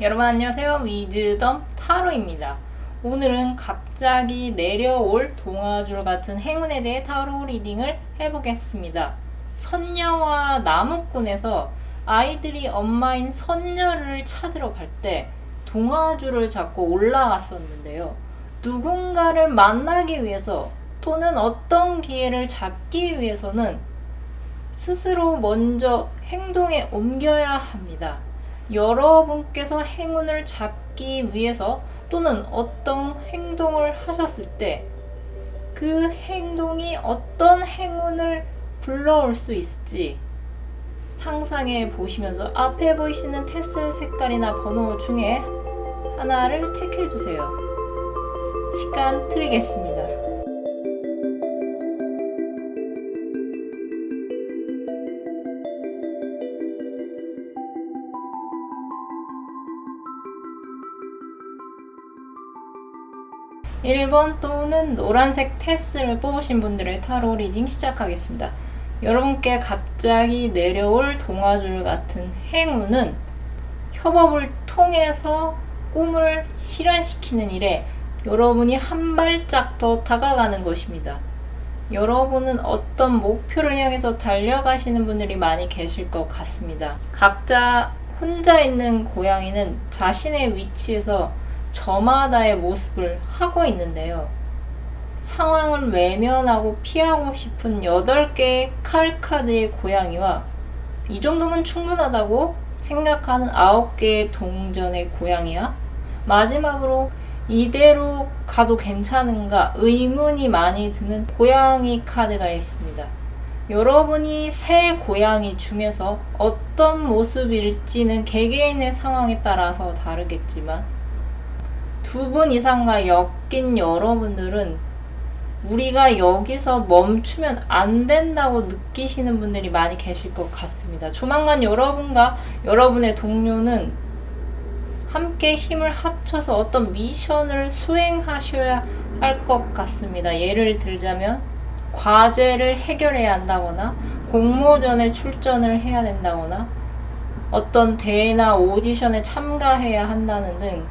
여러분 안녕하세요. 위즈덤 타로입니다. 오늘은 갑자기 내려올 동화줄 같은 행운에 대해 타로 리딩을 해보겠습니다. 선녀와 나무꾼에서 아이들이 엄마인 선녀를 찾으러 갈 때 동화줄을 잡고 올라갔었는데요. 누군가를 만나기 위해서 또는 어떤 기회를 잡기 위해서는 스스로 먼저 행동에 옮겨야 합니다. 여러분께서 행운을 잡기 위해서 또는 어떤 행동을 하셨을 때 그 행동이 어떤 행운을 불러올 수 있을지 상상해 보시면서 앞에 보이시는 테슬 색깔이나 번호 중에 하나를 택해 주세요. 시간 드리겠습니다. (1번) 또는 노란색 테슬을 뽑으신 분들의 타로 리딩 시작하겠습니다. 여러분께 갑자기 내려올 동화줄 같은 행운은 협업을 통해서 꿈을 실현시키는 일에 여러분이 한 발짝 더 다가가는 것입니다. 여러분은 어떤 목표를 향해서 달려가시는 분들이 많이 계실 것 같습니다. 각자 혼자 있는 고양이는 자신의 위치에서 저마다의 모습을 하고 있는데요. 상황을 외면하고 피하고 싶은 8개의 칼카드의 고양이와 이 정도면 충분하다고 생각하는 9개의 동전의 고양이와 마지막으로 이대로 가도 괜찮은가 의문이 많이 드는 고양이 카드가 있습니다. 여러분이 세 고양이 중에서 어떤 모습일지는 개개인의 상황에 따라서 다르겠지만 2분 이상과 엮인 여러분들은 우리가 여기서 멈추면 안 된다고 느끼시는 분들이 많이 계실 것 같습니다. 조만간 여러분과 여러분의 동료는 함께 힘을 합쳐서 어떤 미션을 수행하셔야 할 것 같습니다. 예를 들자면 과제를 해결해야 한다거나 공모전에 출전을 해야 된다거나 어떤 대회나 오디션에 참가해야 한다는 등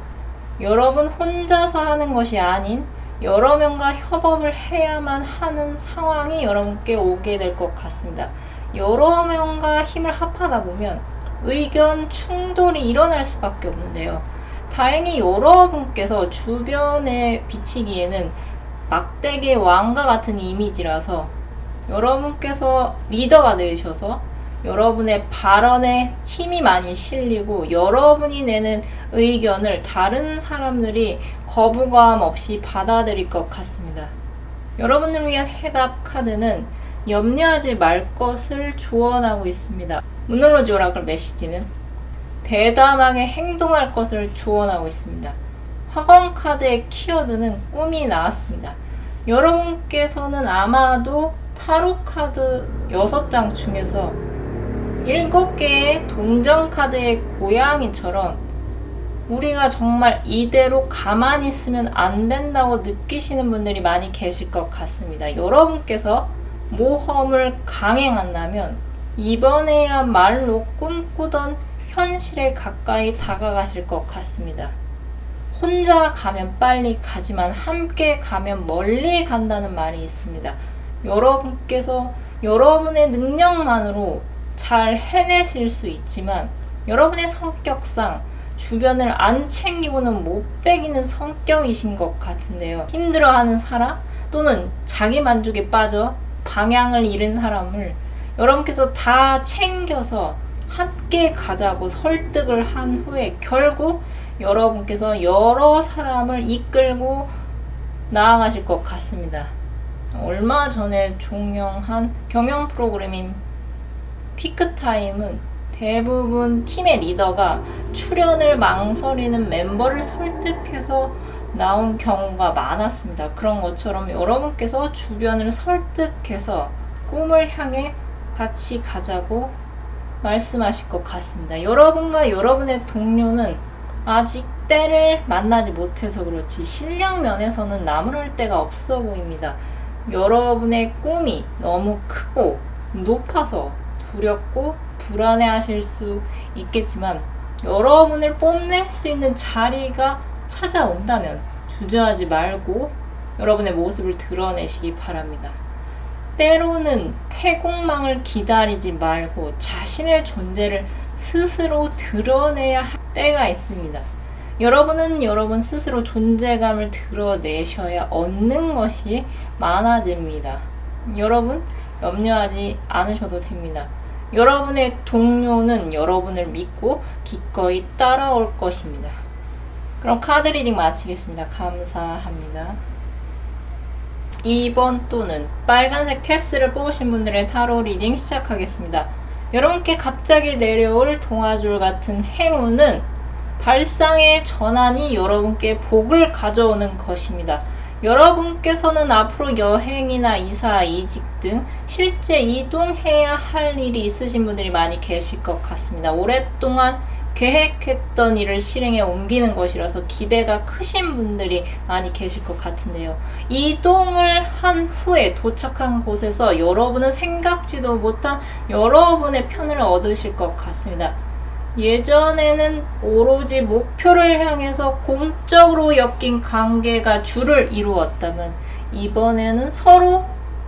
여러분 혼자서 하는 것이 아닌 여러 명과 협업을 해야만 하는 상황이 여러분께 오게 될 것 같습니다. 여러 명과 힘을 합하다 보면 의견 충돌이 일어날 수밖에 없는데요. 다행히 여러분께서 주변에 비치기에는 막대기의 왕과 같은 이미지라서 여러분께서 리더가 되셔서 여러분의 발언에 힘이 많이 실리고 여러분이 내는 의견을 다른 사람들이 거부감 없이 받아들일 것 같습니다. 여러분을 위한 해답 카드는 염려하지 말 것을 조언하고 있습니다. 문홀로지 오라클 메시지는 대담하게 행동할 것을 조언하고 있습니다. 화관 카드의 키워드는 꿈이 나왔습니다. 여러분께서는 아마도 타로 카드 6장 중에서 7개의 동전 카드의 고양이처럼 우리가 정말 이대로 가만히 있으면 안 된다고 느끼시는 분들이 많이 계실 것 같습니다. 여러분께서 모험을 강행한다면 이번에야말로 꿈꾸던 현실에 가까이 다가가실 것 같습니다. 혼자 가면 빨리 가지만 함께 가면 멀리 간다는 말이 있습니다. 여러분께서 여러분의 능력만으로 잘 해내실 수 있지만 여러분의 성격상 주변을 안 챙기고는 못 빼기는 성격이신 것 같은데요. 힘들어하는 사람 또는 자기 만족에 빠져 방향을 잃은 사람을 여러분께서 다 챙겨서 함께 가자고 설득을 한 후에 결국 여러분께서 여러 사람을 이끌고 나아가실 것 같습니다. 얼마 전에 종영한 경영 프로그램인 피크타임은 대부분 팀의 리더가 출연을 망설이는 멤버를 설득해서 나온 경우가 많았습니다. 그런 것처럼 여러분께서 주변을 설득해서 꿈을 향해 같이 가자고 말씀하실 것 같습니다. 여러분과 여러분의 동료는 아직 때를 만나지 못해서 그렇지 실력 면에서는 나무랄 데가 없어 보입니다. 여러분의 꿈이 너무 크고 높아서 두렵고 불안해하실 수 있겠지만 여러분을 뽐낼 수 있는 자리가 찾아온다면 주저하지 말고 여러분의 모습을 드러내시기 바랍니다. 때로는 태공망을 기다리지 말고 자신의 존재를 스스로 드러내야 할 때가 있습니다. 여러분은 여러분 스스로 존재감을 드러내셔야 얻는 것이 많아집니다. 여러분 염려하지 않으셔도 됩니다. 여러분의 동료는 여러분을 믿고 기꺼이 따라올 것입니다. 그럼 카드 리딩 마치겠습니다. 감사합니다. 2번 또는 빨간색 테스를 뽑으신 분들의 타로 리딩 시작하겠습니다. 여러분께 갑자기 내려올 동화줄 같은 행운은 발상의 전환이 여러분께 복을 가져오는 것입니다. 여러분께서는 앞으로 여행이나 이사, 이직 등 실제 이동해야 할 일이 있으신 분들이 많이 계실 것 같습니다. 오랫동안 계획했던 일을 실행에 옮기는 것이라서 기대가 크신 분들이 많이 계실 것 같은데요. 이동을 한 후에 도착한 곳에서 여러분은 생각지도 못한 여러분의 편을 얻으실 것 같습니다. 예전에는 오로지 목표를 향해서 공적으로 엮인 관계가 줄을 이루었다면 이번에는 서로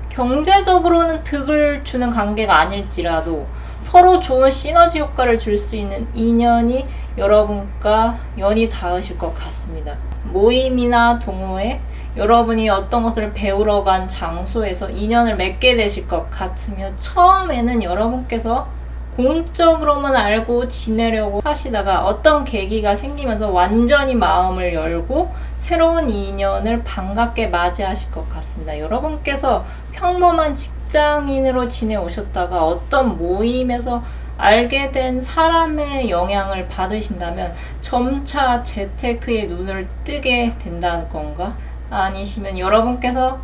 경제적으로는 득을 주는 관계가 아닐지라도 서로 좋은 시너지 효과를 줄 수 있는 인연이 여러분과 연이 닿으실 것 같습니다. 모임이나 동호회, 여러분이 어떤 것을 배우러 간 장소에서 인연을 맺게 되실 것 같으며 처음에는 여러분께서 공적으로만 알고 지내려고 하시다가 어떤 계기가 생기면서 완전히 마음을 열고 새로운 인연을 반갑게 맞이하실 것 같습니다. 여러분께서 평범한 직장인으로 지내오셨다가 어떤 모임에서 알게 된 사람의 영향을 받으신다면 점차 재테크에 눈을 뜨게 된다는 건가? 아니시면 여러분께서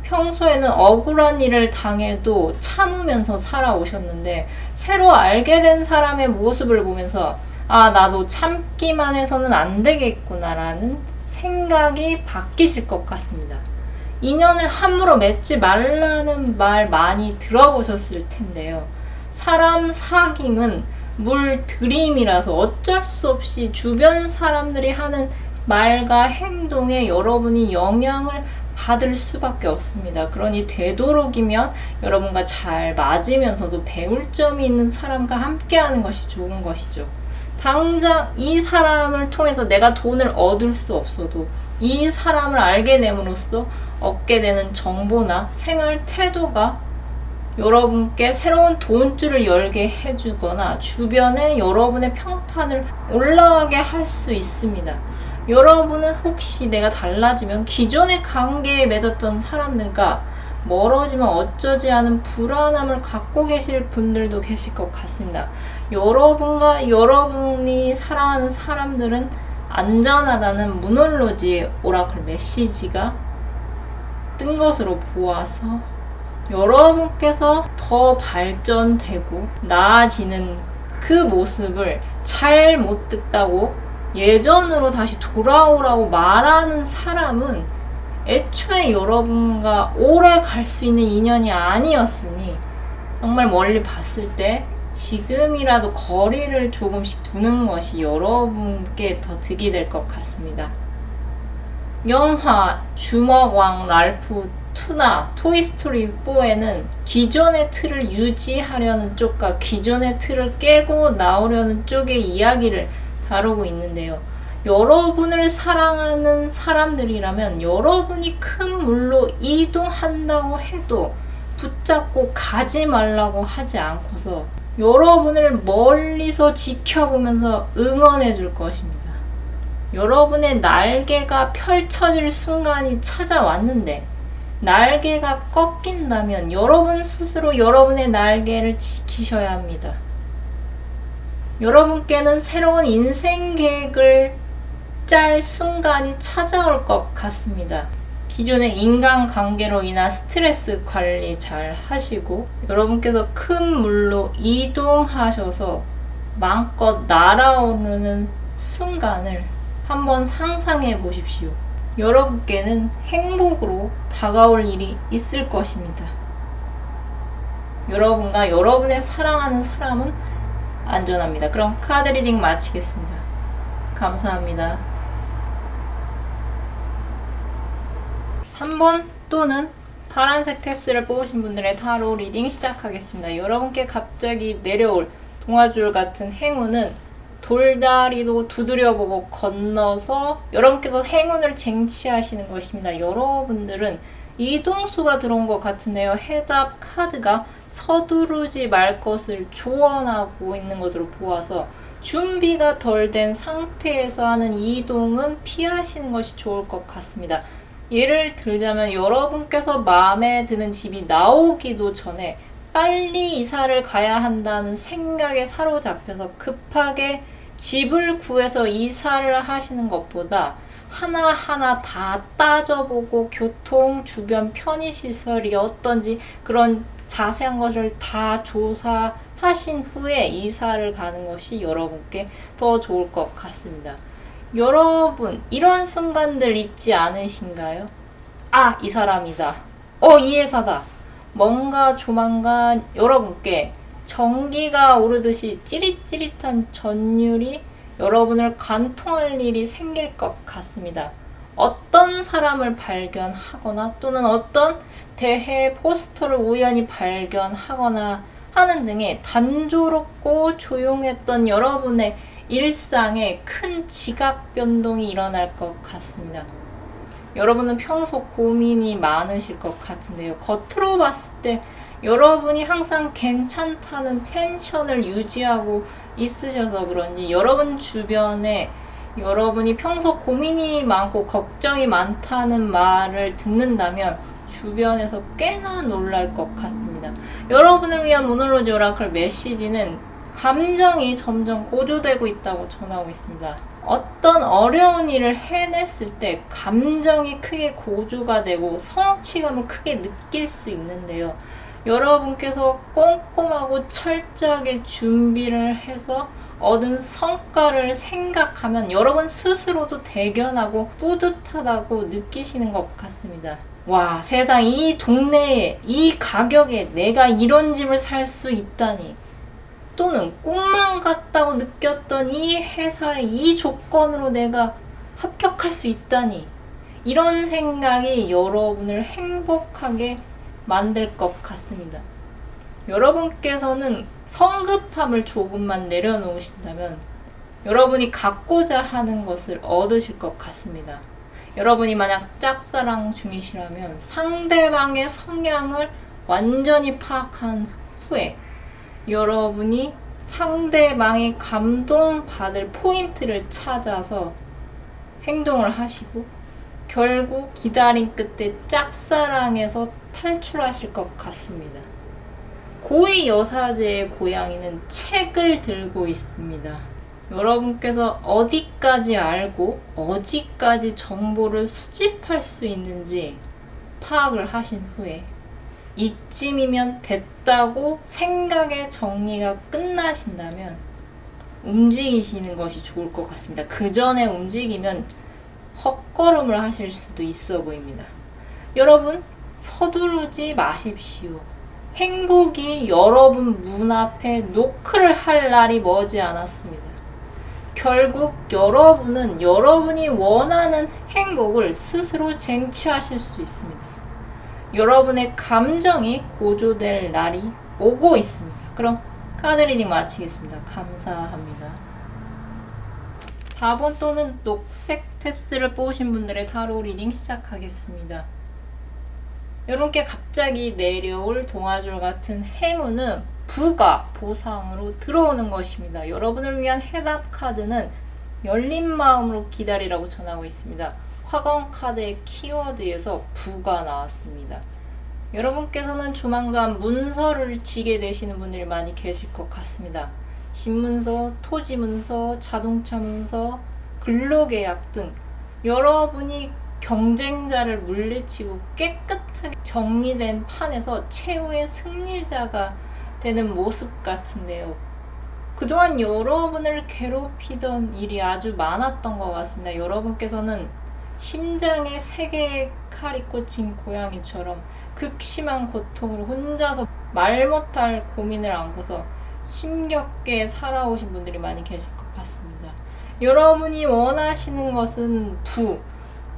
평소에는 억울한 일을 당해도 참으면서 살아오셨는데 새로 알게 된 사람의 모습을 보면서 아, 나도 참기만 해서는 안 되겠구나라는 생각이 바뀌실 것 같습니다. 인연을 함부로 맺지 말라는 말 많이 들어보셨을 텐데요. 사람 사귐은 물 들임이라서 어쩔 수 없이 주변 사람들이 하는 말과 행동에 여러분이 영향을 받을 수밖에 없습니다. 그러니 되도록이면 여러분과 잘 맞으면서도 배울 점이 있는 사람과 함께하는 것이 좋은 것이죠. 당장 이 사람을 통해서 내가 돈을 얻을 수 없어도 이 사람을 알게 됨으로써 얻게 되는 정보나 생활 태도가 여러분께 새로운 돈줄을 열게 해주거나 주변에 여러분의 평판을 올라가게 할 수 있습니다. 여러분은 혹시 내가 달라지면 기존의 관계에 맺었던 사람들과 멀어지면 어쩌지 하는 불안함을 갖고 계실 분들도 계실 것 같습니다. 여러분과 여러분이 사랑하는 사람들은 안전하다는 무놀로지의 오라클 메시지가 뜬 것으로 보아서 여러분께서 더 발전되고 나아지는 그 모습을 잘 못 듣다고 예전으로 다시 돌아오라고 말하는 사람은 애초에 여러분과 오래 갈 수 있는 인연이 아니었으니 정말 멀리 봤을 때 지금이라도 거리를 조금씩 두는 것이 여러분께 더 득이 될 것 같습니다. 영화 주먹왕 랄프 2나 토이스토리 4에는 기존의 틀을 유지하려는 쪽과 기존의 틀을 깨고 나오려는 쪽의 이야기를 다루고 있는데요. 여러분을 사랑하는 사람들이라면 여러분이 큰 물로 이동한다고 해도 붙잡고 가지 말라고 하지 않고서 여러분을 멀리서 지켜보면서 응원해 줄 것입니다. 여러분의 날개가 펼쳐질 순간이 찾아왔는데 날개가 꺾인다면 여러분 스스로 여러분의 날개를 지키셔야 합니다. 여러분께는 새로운 인생 계획을 짤 순간이 찾아올 것 같습니다. 기존의 인간관계로 인한 스트레스 관리 잘 하시고 여러분께서 큰 물로 이동하셔서 마음껏 날아오르는 순간을 한번 상상해 보십시오. 여러분께는 행복으로 다가올 일이 있을 것입니다. 여러분과 여러분의 사랑하는 사람은 안전합니다. 그럼 카드 리딩 마치겠습니다. 감사합니다. 3번 또는 파란색 테스를 뽑으신 분들의 타로 리딩 시작하겠습니다. 여러분께 갑자기 내려올 동화줄 같은 행운은 돌다리도 두드려보고 건너서 여러분께서 행운을 쟁취하시는 것입니다. 여러분들은 이동수가 들어온 것 같은데요. 해답 카드가 서두르지 말 것을 조언하고 있는 것으로 보아서 준비가 덜 된 상태에서 하는 이동은 피하시는 것이 좋을 것 같습니다. 예를 들자면 여러분께서 마음에 드는 집이 나오기도 전에 빨리 이사를 가야 한다는 생각에 사로잡혀서 급하게 집을 구해서 이사를 하시는 것보다 하나하나 다 따져보고 교통, 주변 편의시설이 어떤지 그런 자세한 것을 다 조사하신 후에 이사를 가는 것이 여러분께 더 좋을 것 같습니다. 여러분, 이런 순간들 있지 않으신가요? 아, 이 사람이다. 이 회사다. 뭔가 조만간 여러분께 전기가 오르듯이 찌릿찌릿한 전율이 여러분을 관통할 일이 생길 것 같습니다. 어떤 사람을 발견하거나 또는 어떤 대회 포스터를 우연히 발견하거나 하는 등의 단조롭고 조용했던 여러분의 일상에 큰 지각 변동이 일어날 것 같습니다. 여러분은 평소 고민이 많으실 것 같은데요. 겉으로 봤을 때 여러분이 항상 괜찮다는 텐션을 유지하고 있으셔서 그런지 여러분 주변에 여러분이 평소 고민이 많고 걱정이 많다는 말을 듣는다면 주변에서 꽤나 놀랄 것 같습니다. 여러분을 위한 모놀로지 오라클 메시지는 감정이 점점 고조되고 있다고 전하고 있습니다. 어떤 어려운 일을 해냈을 때 감정이 크게 고조가 되고 성취감을 크게 느낄 수 있는데요. 여러분께서 꼼꼼하고 철저하게 준비를 해서 얻은 성과를 생각하면 여러분 스스로도 대견하고 뿌듯하다고 느끼시는 것 같습니다. 와, 세상 이 동네에 이 가격에 내가 이런 집을 살 수 있다니, 또는 꿈만 같다고 느꼈던 이 회사의 이 조건으로 내가 합격할 수 있다니, 이런 생각이 여러분을 행복하게 만들 것 같습니다. 여러분께서는 성급함을 조금만 내려놓으신다면 여러분이 갖고자 하는 것을 얻으실 것 같습니다. 여러분이 만약 짝사랑 중이시라면 상대방의 성향을 완전히 파악한 후에 여러분이 상대방의 감동받을 포인트를 찾아서 행동을 하시고 결국 기다림 끝에 짝사랑에서 탈출하실 것 같습니다. 고위 여사제의 고양이는 책을 들고 있습니다. 여러분께서 어디까지 알고 어디까지 정보를 수집할 수 있는지 파악을 하신 후에 이쯤이면 됐다고 생각의 정리가 끝나신다면 움직이시는 것이 좋을 것 같습니다. 그 전에 움직이면 헛걸음을 하실 수도 있어 보입니다. 여러분, 서두르지 마십시오. 행복이 여러분 문 앞에 노크를 할 날이 머지 않았습니다. 결국 여러분은 여러분이 원하는 행복을 스스로 쟁취하실 수 있습니다. 여러분의 감정이 고조될 날이 오고 있습니다. 그럼 카드 리딩 마치겠습니다. 감사합니다. 4번 또는 녹색 테스를 뽑으신 분들의 타로 리딩 시작하겠습니다. 여러분께 갑자기 내려올 동화줄 같은 행운은 부가 보상으로 들어오는 것입니다. 여러분을 위한 해답 카드는 열린 마음으로 기다리라고 전하고 있습니다. 화건 카드의 키워드에서 부가 나왔습니다. 여러분께서는 조만간 문서를 지게 되시는 분들이 많이 계실 것 같습니다. 집문서, 토지문서, 자동차 문서, 근로계약 등 여러분이 경쟁자를 물리치고 깨끗하게 정리된 판에서 최후의 승리자가 되는 모습 같은데요. 그동안 여러분을 괴롭히던 일이 아주 많았던 것 같습니다. 여러분께서는 심장에 3개의 칼이 꽂힌 고양이처럼 극심한 고통으로 혼자서 말 못할 고민을 안고서 힘겹게 살아오신 분들이 많이 계실 것 같습니다. 여러분이 원하시는 것은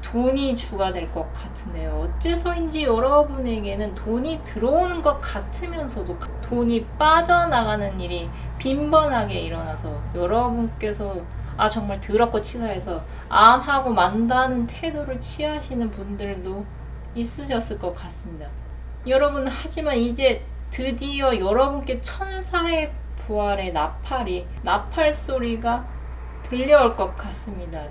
돈이 주가 될 것 같은데요. 어째서인지 여러분에게는 돈이 들어오는 것 같으면서도 돈이 빠져나가는 일이 빈번하게 일어나서 여러분께서 정말 더럽고 치사해서 안 하고 만다는 태도를 취하시는 분들도 있으셨을 것 같습니다. 여러분, 하지만 이제 드디어 여러분께 천사의 부활의 나팔 소리가 들려올 것 같습니다.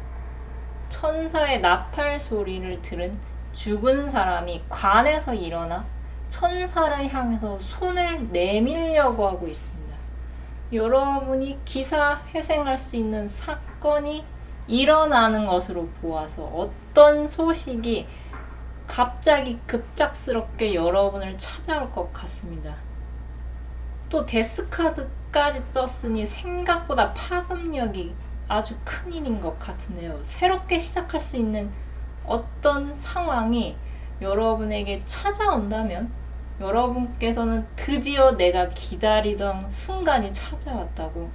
천사의 나팔 소리를 들은 죽은 사람이 관에서 일어나 천사를 향해서 손을 내밀려고 하고 있습니다. 여러분이 기사회생할 수 있는 사건이 일어나는 것으로 보아서 어떤 소식이 갑자기 급작스럽게 여러분을 찾아올 것 같습니다. 또 데스카드까지 떴으니 생각보다 파급력이 아주 큰일인 것 같은데요. 새롭게 시작할 수 있는 어떤 상황이 여러분에게 찾아온다면 여러분께서는 드디어 내가 기다리던 순간이 찾아왔다고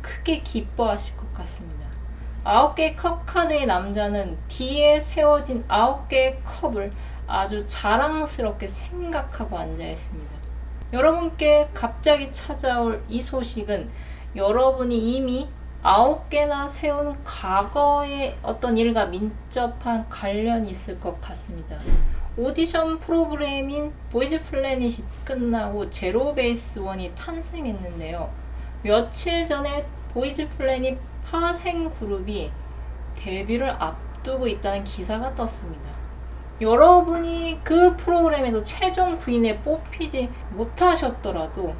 크게 기뻐하실 것 같습니다. 9개의 컵 카드의 남자는 뒤에 세워진 9개의 컵을 아주 자랑스럽게 생각하고 앉아 있습니다. 여러분께 갑자기 찾아올 이 소식은 여러분이 이미 9개나 세운 과거의 어떤 일과 민첩한 관련이 있을 것 같습니다. 오디션 프로그램인 보이즈 플래닛이 끝나고 제로 베이스 원이 탄생했는데요. 며칠 전에 보이즈 플래닛 파생 그룹이 데뷔를 앞두고 있다는 기사가 떴습니다. 여러분이 그 프로그램에서 최종 9인에 뽑히지 못하셨더라도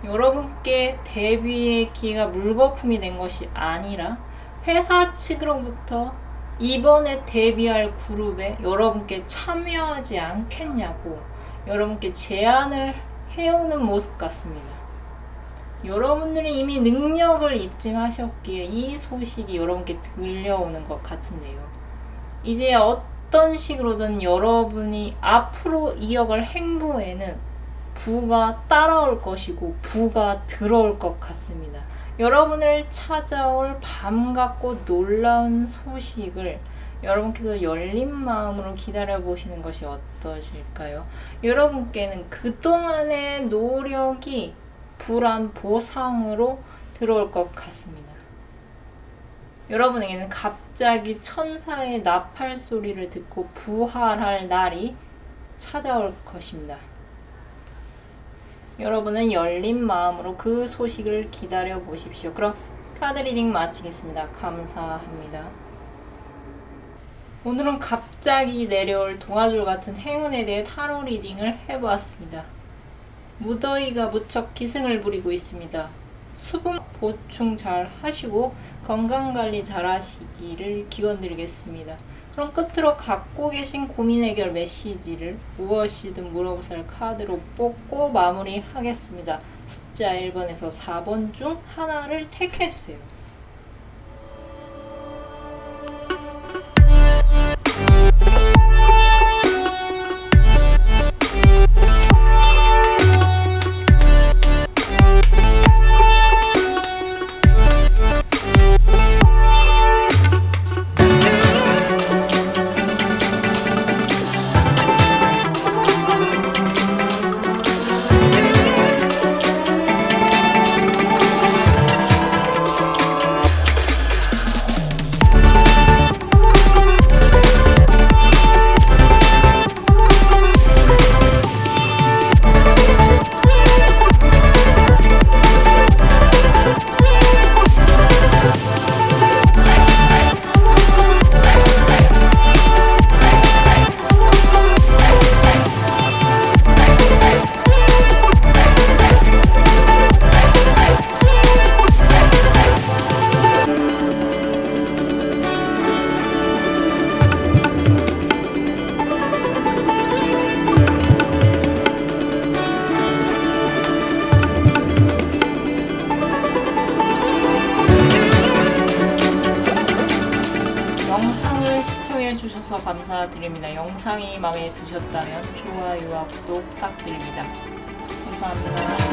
여러분께 데뷔의 기회가 물거품이 된 것이 아니라 회사 측으로부터 이번에 데뷔할 그룹에 여러분께 참여하지 않겠냐고 여러분께 제안을 해오는 모습 같습니다. 여러분들이 이미 능력을 입증하셨기에 이 소식이 여러분께 들려오는 것 같은데요. 이제 어떤 식으로든 여러분이 앞으로 이어갈 행보에는 부가 따라올 것이고 부가 들어올 것 같습니다. 여러분을 찾아올 밤 같고 놀라운 소식을 여러분께서 열린 마음으로 기다려보시는 것이 어떠실까요? 여러분께는 그동안의 노력이 불안 보상으로 들어올 것 같습니다. 여러분에게는 갑자기 천사의 나팔 소리를 듣고 부활할 날이 찾아올 것입니다. 여러분은 열린 마음으로 그 소식을 기다려 보십시오. 그럼 카드 리딩 마치겠습니다. 감사합니다. 오늘은 갑자기 내려올 동아줄 같은 행운에 대해 타로 리딩을 해보았습니다. 무더위가 무척 기승을 부리고 있습니다. 수분 보충 잘 하시고 건강관리 잘 하시기를 기원드리겠습니다. 그럼 끝으로 갖고 계신 고민 해결 메시지를 무엇이든 물어보살 카드로 뽑고 마무리하겠습니다. 숫자 1번에서 4번 중 하나를 택해주세요. 영상을 시청해주셔서 감사드립니다. 영상이 마음에 드셨다면 좋아요와 구독 부탁드립니다. 감사합니다.